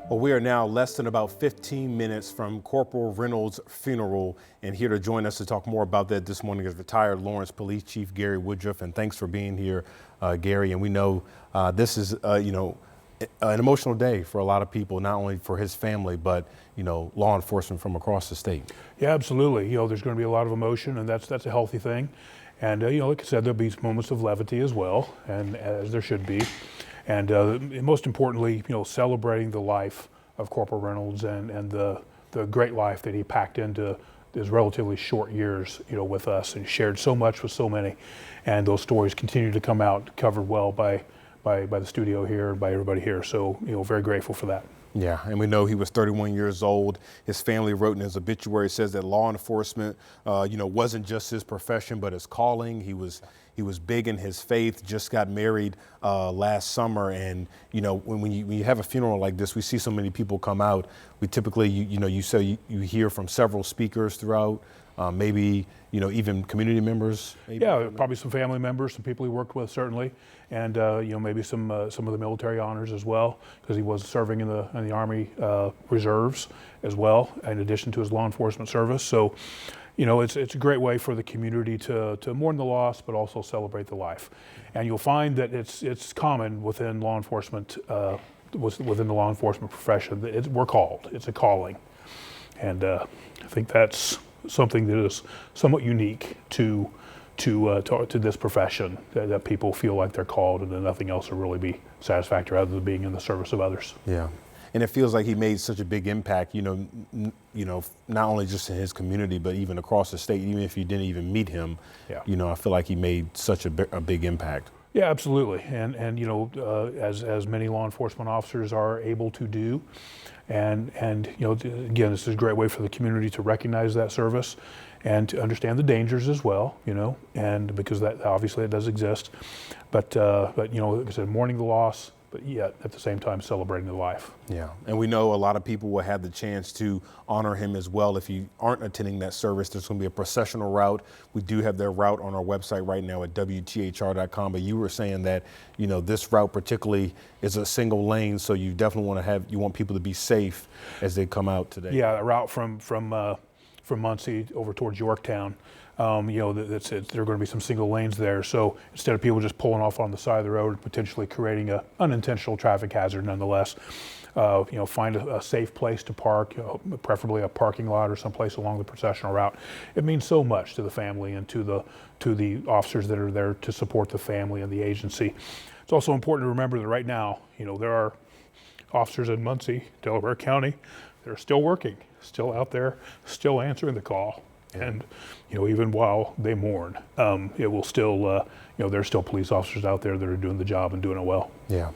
Well, we are now less than about 15 minutes from Corporal Reynolds' funeral, and here to join us to talk more about that this morning is retired Lawrence Police Chief Gary Woodruff. And thanks for being here, Gary. And we know this is, an emotional day for a lot of people, not only for his family, but law enforcement from across the state. Yeah, absolutely. There's going to be a lot of emotion, and that's a healthy thing. And like I said, there'll be moments of levity as well, and as there should be. And most importantly, celebrating the life of Corporal Reynolds and the great life that he packed into his relatively short years, with us, and shared so much with so many. And those stories continue to come out covered well by the studio here and by everybody here. So, very grateful for that. Yeah, and we know he was 31 years old. His family wrote in his obituary, says that law enforcement, wasn't just his profession, but his calling. He was big in his faith, just got married last summer. And, when you have a funeral like this, we see so many people come out. We typically, you hear from several speakers throughout, maybe, even community members. Maybe. Yeah, probably some family members, some people he worked with, certainly. And, maybe some of the military honors as well, because he was serving in the Army Reserves as well, in addition to his law enforcement service. So, it's a great way for the community to mourn the loss, but also celebrate the life. And you'll find that it's common within law enforcement, within the law enforcement profession, that we're called. It's a calling. And I think that's something that is somewhat unique to this profession, that people feel like they're called and that nothing else will really be satisfactory other than being in the service of others. Yeah. And it feels like he made such a big impact, not only just in his community, but even across the state. Even if you didn't even meet him, Yeah. I feel like he made such a big impact. Yeah, absolutely. And as many law enforcement officers are able to do. And again, this is a great way for the community to recognize that service and to understand the dangers as well, and because that obviously it does exist. But like I said, mourning the loss, but yet at the same time celebrating the life. Yeah, and we know a lot of people will have the chance to honor him as well. If you aren't attending that service, there's going to be a processional route. We do have their route on our website right now at WTHR.com. But you were saying that, this route particularly is a single lane, so you definitely want people to be safe as they come out today. Yeah, a route from Muncie over towards Yorktown. There are going to be some single lanes there. So instead of people just pulling off on the side of the road, potentially creating an unintentional traffic hazard nonetheless, find a safe place to park, preferably a parking lot or someplace along the processional route. It means so much to the family and to the officers that are there to support the family and the agency. It's also important to remember that right now, there are officers in Muncie, Delaware County, that are still working, still out there, still answering the call. And, even while they mourn, it will still, there's still police officers out there that are doing the job and doing it well. Yeah.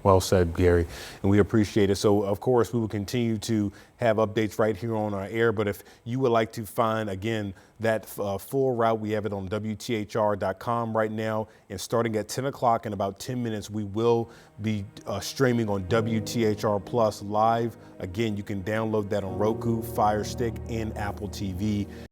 Well said, Gary, and we appreciate it. So, of course, we will continue to have updates right here on our air. But if you would like to find, again, that full route, we have it on WTHR.com right now. And starting at 10 o'clock in about 10 minutes, we will be streaming on WTHR Plus live. Again, you can download that on Roku, Fire Stick, and Apple TV.